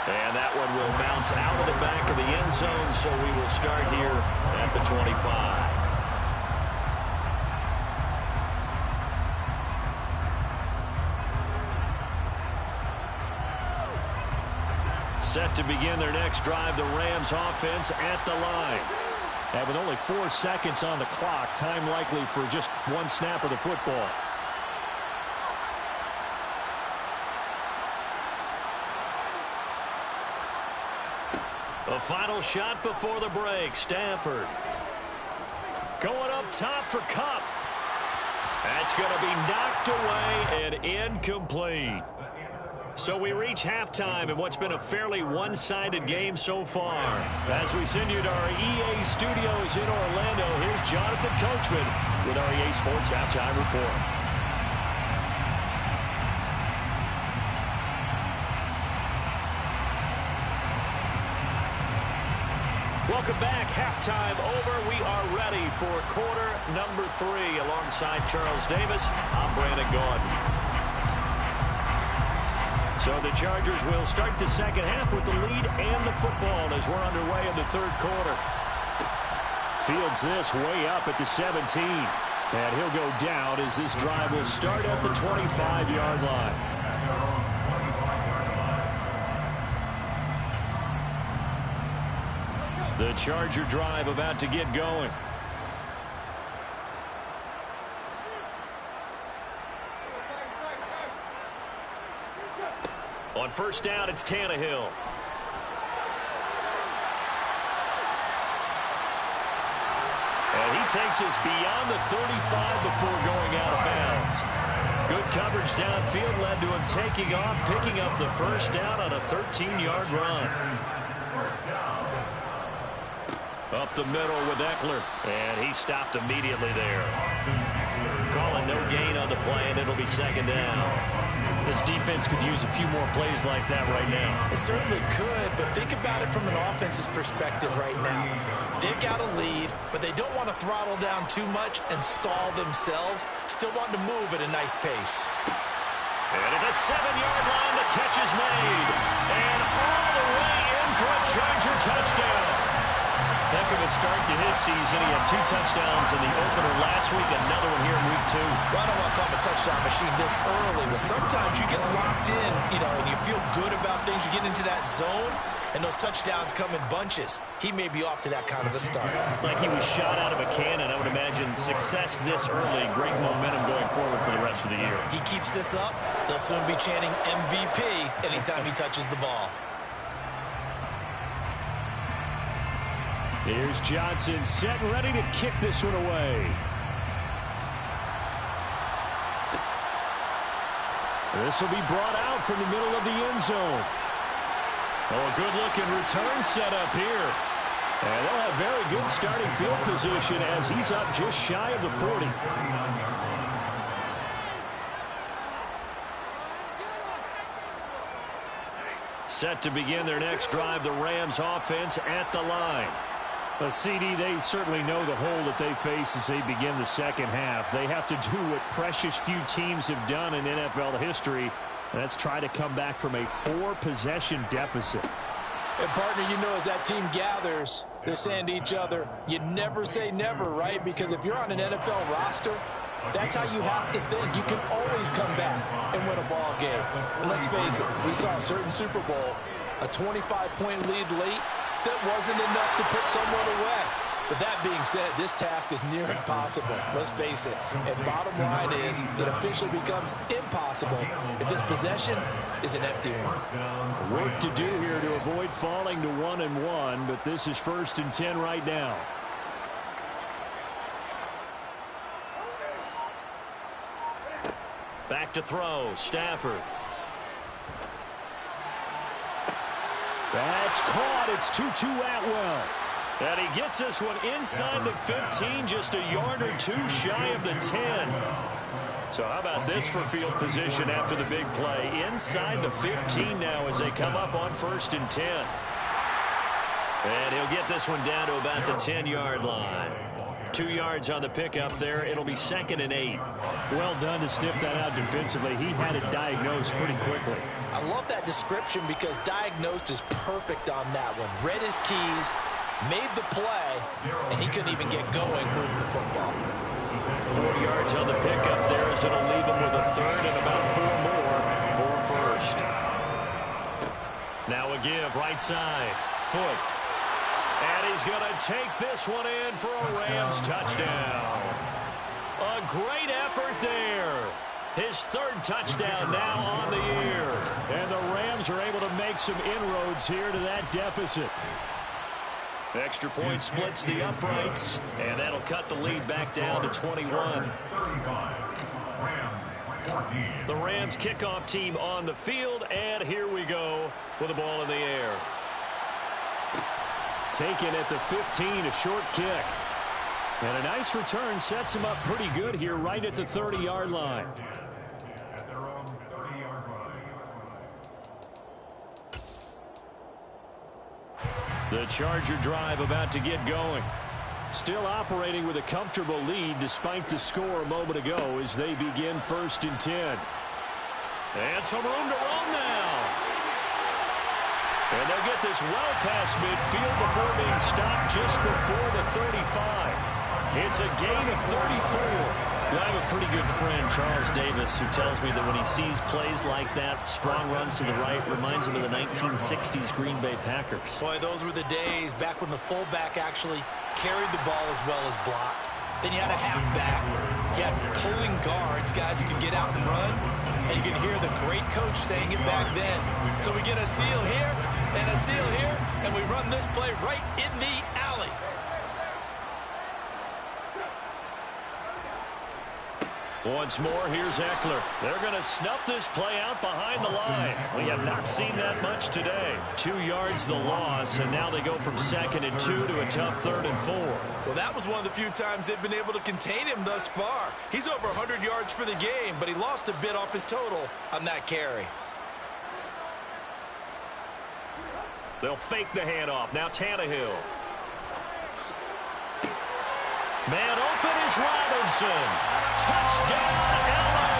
Speaker 1: And that one will bounce out of the back of the end zone, so we will start here at the 25. Set to begin their next drive, the Rams offense at the line. And with only 4 seconds on the clock, time likely for just one snap of the football. The final shot before the break, Stafford. Going up top for Kupp. That's going to be knocked away and incomplete. So we reach halftime in what's been a fairly one-sided game so far. As we send you to our EA studios in Orlando, here's Jonathan Coachman with our EA Sports Halftime Report. Welcome back. Halftime over. We are ready for quarter number 3. Alongside Charles Davis, I'm Brandon Gaudin. So the Chargers will start the second half with the lead and the football as we're underway in the third quarter. Fields this way up at the 17. And he'll go down as this drive will start at the 25-yard line. The Charger drive about to get going. On first down, it's Tannehill. And he takes us beyond the 35 before going out of bounds. Good coverage downfield led to him taking off, picking up the first down on a 13-yard run. Up the middle with Eckler, and he stopped immediately there. Calling no gain on the play, and it'll be second down. This defense could use a few more plays like that right now.
Speaker 3: It certainly could, but think about it from an offense's perspective right now. They've got a lead, but they don't want to throttle down too much and stall themselves. Still want to move at a nice pace.
Speaker 1: And at the 7-yard line, the catch is made. And all the way in for a Charger touchdown. Heck of a start to his season. He had 2 touchdowns in the opener last week, another one here in week 2.
Speaker 3: Well, I don't want to call him a touchdown machine this early, but sometimes you get locked in, and you feel good about things. You get into that zone, and those touchdowns come in bunches. He may be off to that kind of a start.
Speaker 1: It's like he was shot out of a cannon. I would imagine success this early, great momentum going forward for the rest of the year.
Speaker 3: He keeps this up, they'll soon be chanting MVP anytime he touches the ball.
Speaker 1: Here's Johnson set and ready to kick this one away. This will be brought out from the middle of the end zone. Oh, a good-looking return set up here. And they'll have very good starting field position as he's up just shy of the 40. Set to begin their next drive, the Rams offense at the line. But CD, they certainly know the hole that they face as they begin the second half. They have to do what precious few teams have done in NFL history. That's try to come back from a 4-possession deficit.
Speaker 2: And, partner, you know, as that team gathers, they're saying to each other, you never say never, right? Because if you're on an NFL roster, that's how you have to think. You can always come back and win a ball game. And let's face it, we saw a certain Super Bowl, a 25-point lead late that wasn't enough to put someone away. But that being said, this task is near impossible. Let's face it. And bottom line is, it officially becomes impossible if this possession is an empty one.
Speaker 1: Work to do here to avoid falling to 1-1, but this is 1st and 10 right now. Back to throw, Stafford. That's caught. It's 2-2 Atwell. And he gets this one inside the 15, just a yard or two shy of the 10. So how about this for field position after the big play? Inside the 15 now as they come up on 1st and 10. And he'll get this one down to about the 10-yard line. 2 yards on the pickup there. It'll be 2nd and 8. Well done to sniff that out defensively. He had it diagnosed pretty quickly.
Speaker 2: I love that description because diagnosed is perfect on that one. Read his keys, made the play, and he couldn't even get going moving the football.
Speaker 1: 4 yards on the pickup there as it'll leave him with a 3rd and about 4 more for 1st. Now a give, right side. Foot. And he's going to take this one in for a Rams touchdown. A great effort there. His 3rd touchdown now on the year. And the Rams are able to make some inroads here to that deficit. Extra point splits the uprights, and that'll cut the lead back down to 21. The Rams kickoff team on the field, and here we go with the ball in the air. Taken at the 15, a short kick. And a nice return sets him up pretty good here right at the 30-yard line.
Speaker 4: At their own 30-yard line.
Speaker 1: The Charger drive about to get going. Still operating with a comfortable lead despite the score a moment ago as they begin 1st and 10. And some room to roam now. And they'll get this well past midfield before being stopped just before the 35. It's a gain of 34. I have a pretty good friend, Charles Davis, who tells me that when he sees plays like that, strong runs to the right, reminds him of the 1960s Green Bay Packers.
Speaker 2: Boy, those were the days back when the fullback actually carried the ball as well as blocked. Then you had a halfback. You had pulling guards, guys who could get out and run. And you can hear the great coach saying it back then. So we get a seal here and a seal here, and we run this play right in the alley.
Speaker 1: Once more, here's Eckler. They're going to snuff this play out behind the line. We have not seen that much today. 2 yards the loss, and now they go from 2nd and 2 to a tough 3rd and 4.
Speaker 3: Well, that was one of the few times they've been able to contain him thus far. He's over 100 yards for the game, but he lost a bit off his total on that carry.
Speaker 1: They'll fake the handoff. Now Tannehill. Man open is Robinson. Touchdown, LA!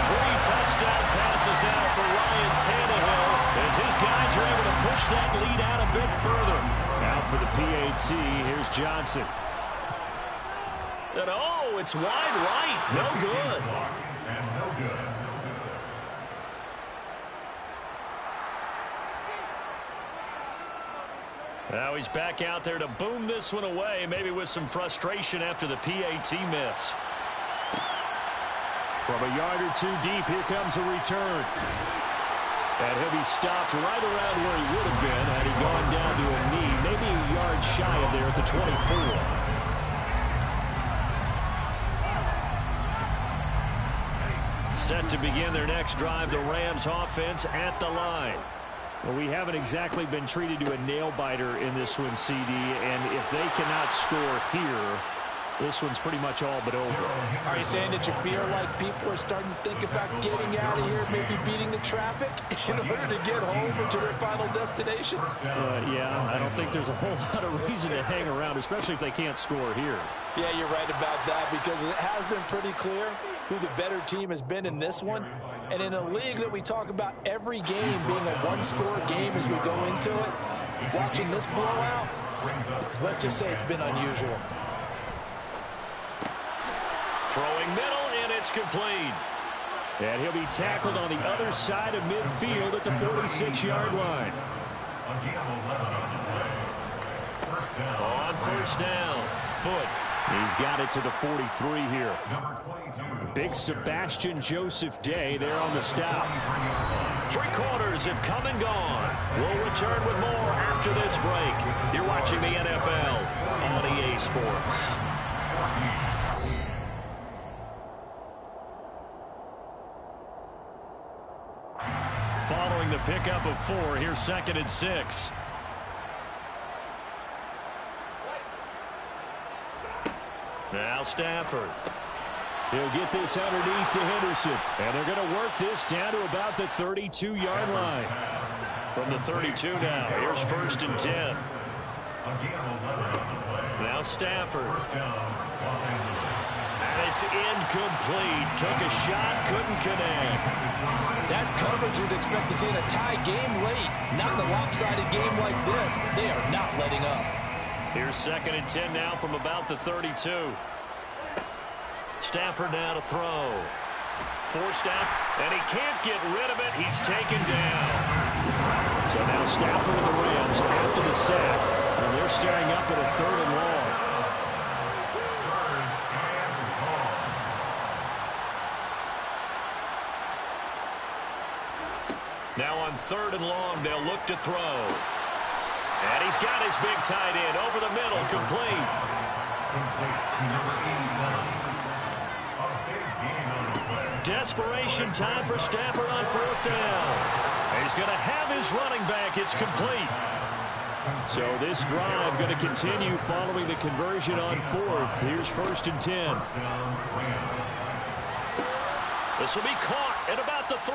Speaker 1: 3 touchdown passes now for Ryan Tannehill as his guys are able to push that lead out a bit further. Now for the PAT, here's Johnson. And oh, it's wide right. No good.
Speaker 4: And no good.
Speaker 1: Now he's back out there to boom this one away, maybe with some frustration after the PAT miss. From a yard or 2 deep, here comes a return. And he'll be stopped right around where he would have been had he gone down to a knee, maybe a yard shy of there at the 24. Set to begin their next drive, the Rams offense at the line. Well, we haven't exactly been treated to a nail-biter in this one, CD, and if they cannot score here, this one's pretty much all but over.
Speaker 2: Are you saying that you feel like people are starting to think about getting out of here, maybe beating the traffic in order to get home or to their final destination?
Speaker 1: Yeah, I don't think there's a whole lot of reason to hang around, especially if they can't score here.
Speaker 2: Yeah, you're right about that, because it has been pretty clear who the better team has been in this one. And in a league that we talk about every game being a one-score game as we go into it, watching this blowout, let's just say it's been unusual.
Speaker 1: Throwing middle, and it's complete. And he'll be tackled on the other side of midfield at the 46-yard line. On first down, Foot. He's got it to the 43 here. Big Sebastian Joseph Day there on the stop. 3 quarters have come and gone. We'll return with more after this break. You're watching the NFL on EA Sports. Following the pickup of 4, here's 2nd and 6. Now Stafford. He'll get this underneath to Henderson. And they're going to work this down to about the 32-yard line. From the 32 now, here's 1st and 10. Now Stafford. And it's incomplete. Took a shot, couldn't connect.
Speaker 2: That's coverage you'd expect to see in a tie game late. Not in a lopsided game like this. They are not letting up.
Speaker 1: Here's 2nd and 10 now from about the 32. Stafford now to throw. Forced out, and he can't get rid of it. He's taken down. So now Stafford and the Rams after the sack, and they're staring up at a 3rd and long. Now on 3rd and long, they'll look to throw. And he's got his big tight end over the middle, complete. Desperation time for Stafford on 4th down. He's going to have his running back. It's complete. So this drive going to continue following the conversion on 4th. Here's 1st and 10. This will be caught at about the 3.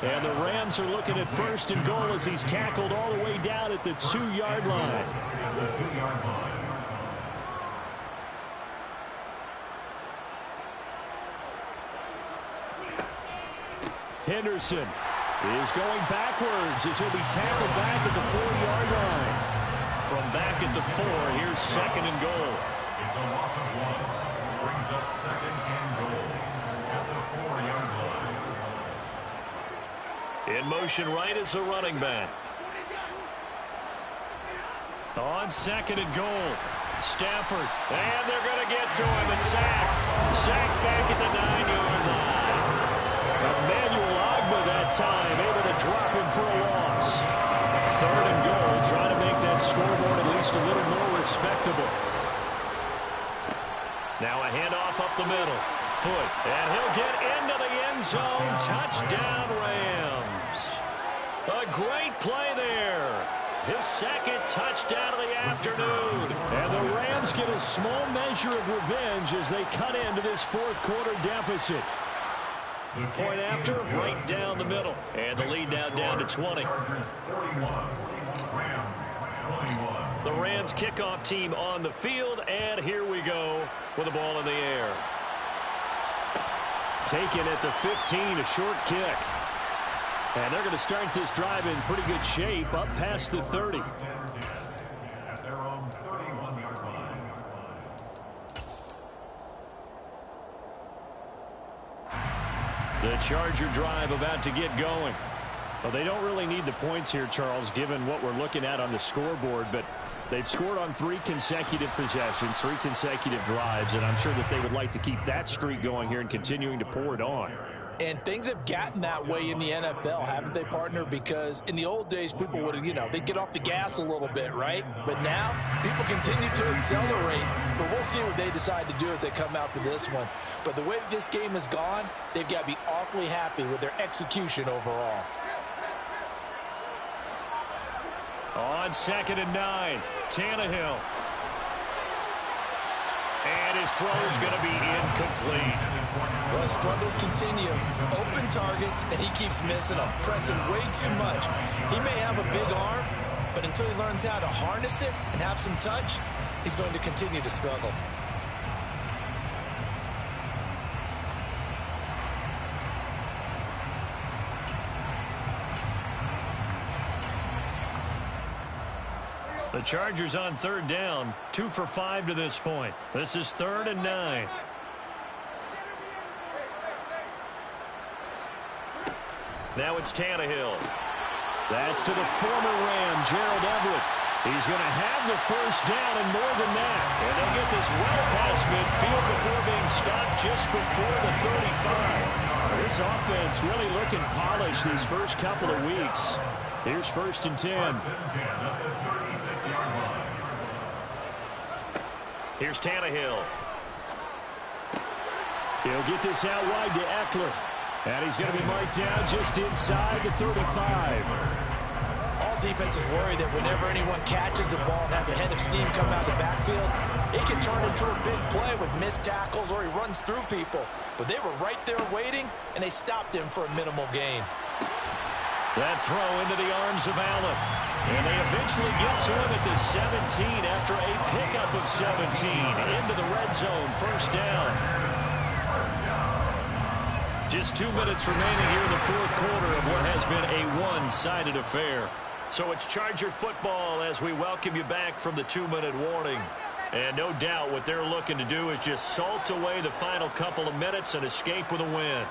Speaker 1: And the Rams are looking at 1st and goal as he's tackled all the way down at the 2-yard line. Henderson is going backwards as he'll be tackled back at the 4-yard line. From back at the 4, here's 2nd and goal.
Speaker 4: It's a loss of 1. Brings up 2nd and goal at the 4-yard line.
Speaker 1: In motion right is the running back. On 2nd and goal, Stafford. And they're going to get to him. A sack. Sack back at the 9-yard line. Emmanuel Ogbah that time able to drop him for a loss. 3rd and goal, trying to make that scoreboard at least a little more respectable. Now a handoff up the middle. Foot. And he'll get into the end zone. Touchdown, Rams. A great play there. His 2nd touchdown of the afternoon. And the Rams get a small measure of revenge as they cut into this 4th quarter deficit. Point after, right down the middle. And the lead now down to 20. The Rams kickoff team on the field. And here we go with the ball in the air. Taken at the 15, a short kick. And they're going to start this drive in pretty good shape, up past the 30.
Speaker 4: At their own 31-yard line.
Speaker 1: The Charger drive about to get going. Well, they don't really need the points here, Charles, given what we're looking at on the scoreboard, but they've scored on 3 consecutive possessions, 3 consecutive drives, and I'm sure that they would like to keep that streak going here and continuing to pour it on.
Speaker 2: And things have gotten that way in the NFL, haven't they, partner? Because in the old days, people would, they'd get off the gas a little bit, right? But now, people continue to accelerate. But we'll see what they decide to do as they come out for this one. But the way that this game has gone, they've got to be awfully happy with their execution overall.
Speaker 1: On 2nd and 9, Tannehill. And his throw is going to be incomplete.
Speaker 3: Well, struggles continue. Open targets, and he keeps missing them, pressing way too much. He may have a big arm, but until he learns how to harness it and have some touch, he's going to continue to struggle.
Speaker 1: The Chargers on third down, 2 for 5 to this point. This is 3rd and 9. Now it's Tannehill. That's to the former Ram, Gerald Everett. He's going to have the first down and more than that. And they'll get this well past midfield before being stopped just before the 35. This offense really looking polished these first couple of weeks. Here's 1st and 10. Here's Tannehill. He'll get this out wide to Eckler. And he's going to be marked down just inside the 35.
Speaker 2: All defenses worry that whenever anyone catches the ball and has a head of steam come out of the backfield, it can turn into a big play with missed tackles or he runs through people. But they were right there waiting, and they stopped him for a minimal gain.
Speaker 1: That throw into the arms of Allen. And they eventually get to him at the 17 after a pickup of 17 into the red zone. 1st down. Just 2 minutes remaining here in the 4th quarter of what has been a one-sided affair. So it's Charger football as we welcome you back from the 2-minute warning. And no doubt what they're looking to do is just salt away the final couple of minutes and escape with a win.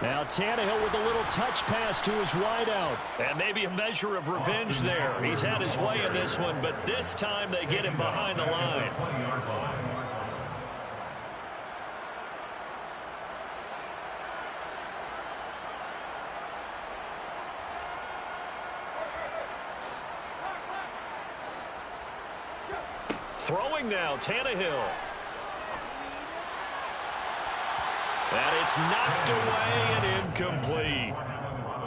Speaker 1: Now Tannehill with a little touch pass to his wideout. And maybe a measure of revenge there. He's had his way in this one, but this time they get him behind the line. Throwing now, Tannehill. And it's knocked away and incomplete.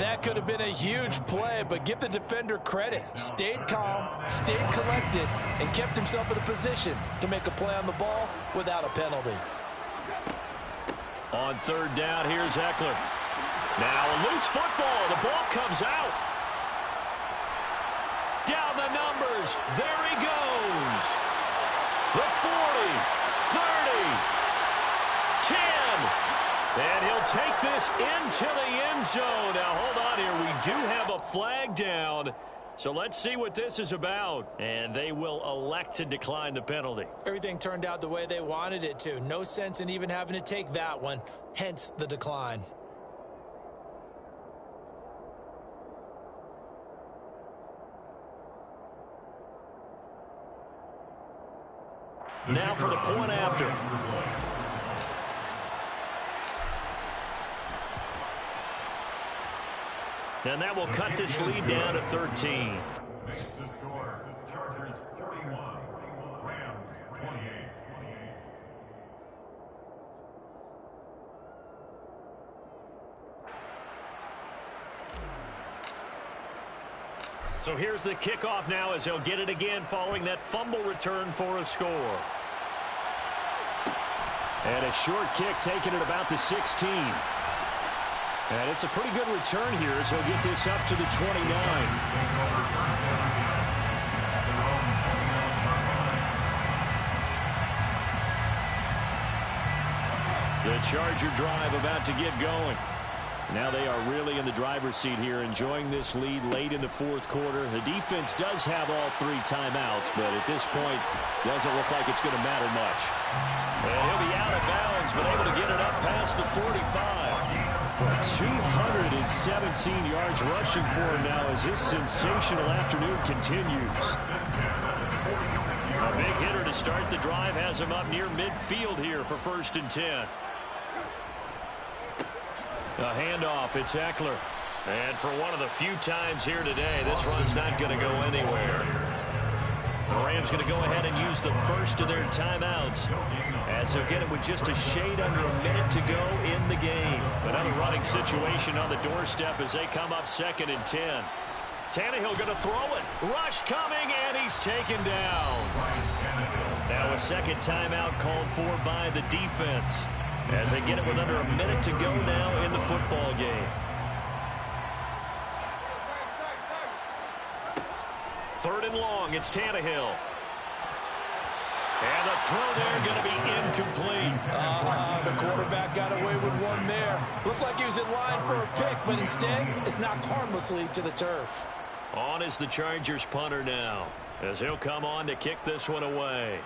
Speaker 3: That could have been a huge play, but give the defender credit. Stayed calm, stayed collected, and kept himself in a position to make a play on the ball without a penalty.
Speaker 1: On 3rd down, here's Eckler. Now a loose football. The ball comes out. Down the numbers. There he goes. The 40, 30, 10. And he'll take this into the end zone. Now, hold on here. We do have a flag down. So let's see what this is about. And they will elect to decline the penalty.
Speaker 3: Everything turned out the way they wanted it to. No sense in even having to take that one. Hence the decline.
Speaker 1: Now for the point after. And that will cut this lead down to 13.
Speaker 4: Makes the score, Chargers 41, Rams 28.
Speaker 1: So here's the kickoff now as he'll get it again following that fumble return for a score. And a short kick taken at about the 16. And it's a pretty good return here as he'll get this up to the 29. The Charger drive about to get going. Now they are really in the driver's seat here, enjoying this lead late in the 4th quarter. The defense does have all 3 timeouts, but at this point, doesn't look like it's going to matter much. And he'll be out of bounds, but able to get it up past the 45. 217 yards rushing for him now as this sensational afternoon continues. A big hitter to start the drive has him up near midfield here for 1st and 10. A handoff, it's Eckler. And for one of the few times here today, this run's not going to go anywhere. The Rams going to go ahead and use the first of their timeouts as they'll get it with just a shade under a minute to go in the game. Another running situation on the doorstep as they come up 2nd and 10. Tannehill going to throw it. Rush coming, and he's taken down. Now a second timeout called for by the defense as they get it with under a minute to go now in the football game. Third and long, it's Tannehill. And the throw there going to be incomplete.
Speaker 2: The quarterback got away with one there. Looked like he was in line for a pick, but instead it's knocked harmlessly to the turf.
Speaker 1: On is the Chargers punter now, as he'll come on to kick this one away.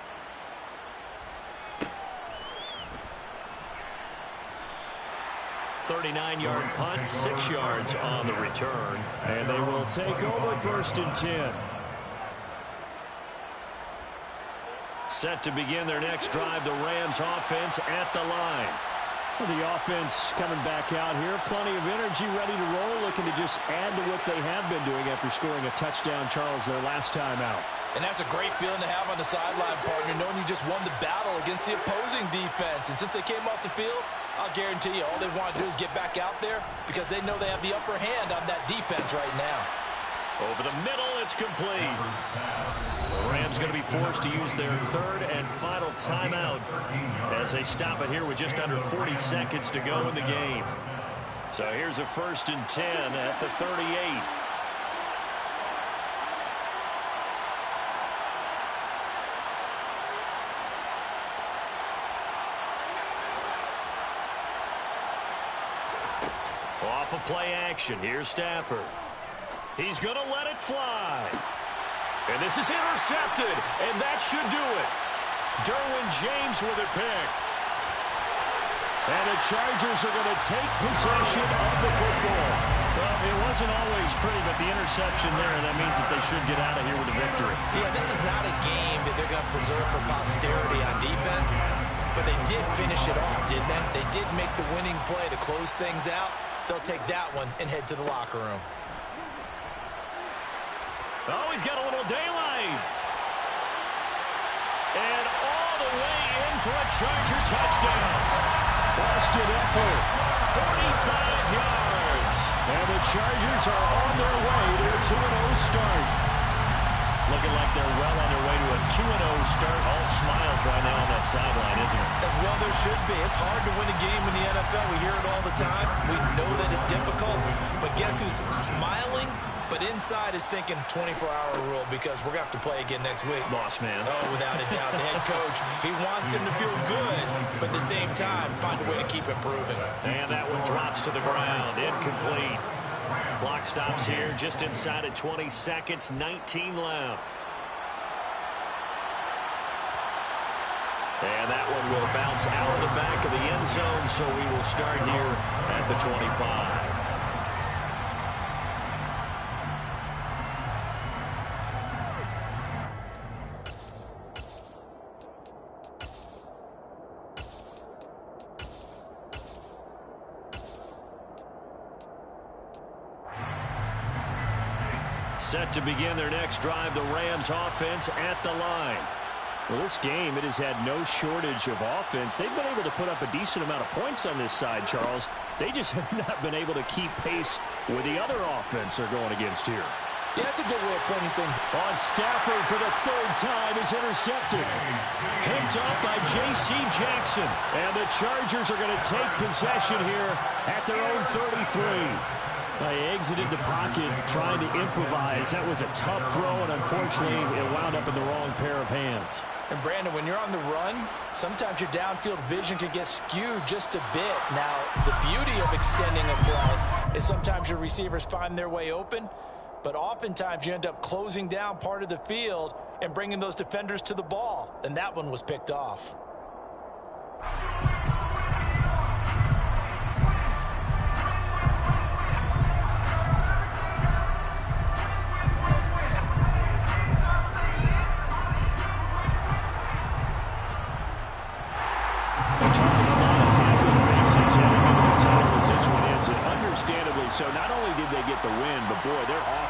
Speaker 1: .39-yard punt, 6 yards on the return. And they will take over first and 10. Set to begin their next drive, the Rams offense at the line. Well, the offense coming back out here. Plenty of energy, ready to roll, looking to just add to what they have been doing after scoring a touchdown, Charles, their last time out.
Speaker 2: And that's a great feeling to have on the sideline, partner, knowing you just won the battle against the opposing defense. And since they came off the field, I'll guarantee you all they want to do is get back out there because they know they have the upper hand on that defense right now.
Speaker 1: Over the middle, it's complete. The Rams going to be forced to use their third and final timeout as they stop it here with just under 40 seconds to go in the game. So here's a first and 10 at the 38. Off of play action, here's Stafford. He's going to let it fly. And this is intercepted, and that should do it. Derwin James with a pick. And the Chargers are going to take possession of the football. Well, it wasn't always pretty, but the interception there, that means that they should get out of here with a victory.
Speaker 2: Yeah, this is not a game that they're going to preserve for posterity on defense, but they did finish it off, didn't they? They did make the winning play to close things out. They'll take that one and head to the locker room.
Speaker 1: Oh, he's got a little daylight. And all the way in for a Charger touchdown. Austin Eckler, 45 yards. And the Chargers are on their way to a 2-0 start. Looking like they're well on their way to a 2-0 start. All smiles right now on that sideline, isn't it?
Speaker 2: As well there should be. It's hard to win a game in the NFL. We hear it all the time. We know that it's difficult. But guess who's smiling? But inside is thinking 24-hour rule because we're going to have to play again next week.
Speaker 1: Boss man.
Speaker 2: Oh, without a doubt. The head coach, he wants them to feel good, but at the same time, find a way to keep improving.
Speaker 1: And that one drops to the ground. Incomplete. Clock stops here just inside of 20 seconds. 19 left. And that one will bounce out of the back of the end zone, so we will start here at the 25. Set to begin their next drive, the Rams offense at the line. Well, this game, it has had no shortage of offense. They've been able to put up a decent amount of points on this side, Charles. They just have not been able to keep pace with the other offense they're going against here.
Speaker 2: Yeah, that's a good way of pointing things.
Speaker 1: On Stafford for the third time is intercepted. Picked up by J.C. Jackson. And the Chargers are going to take possession here at their own 33. They exited the pocket trying to improvise. That was a tough throw, and unfortunately, it wound up in the wrong pair of hands.
Speaker 2: And, Brandon, when you're on the run, sometimes your downfield vision can get skewed just a bit. Now, the beauty of extending a play is sometimes your receivers find their way open, but oftentimes you end up closing down part of the field and bringing those defenders to the ball, and that one was picked off.
Speaker 1: So not only did they get the win, but boy, their offense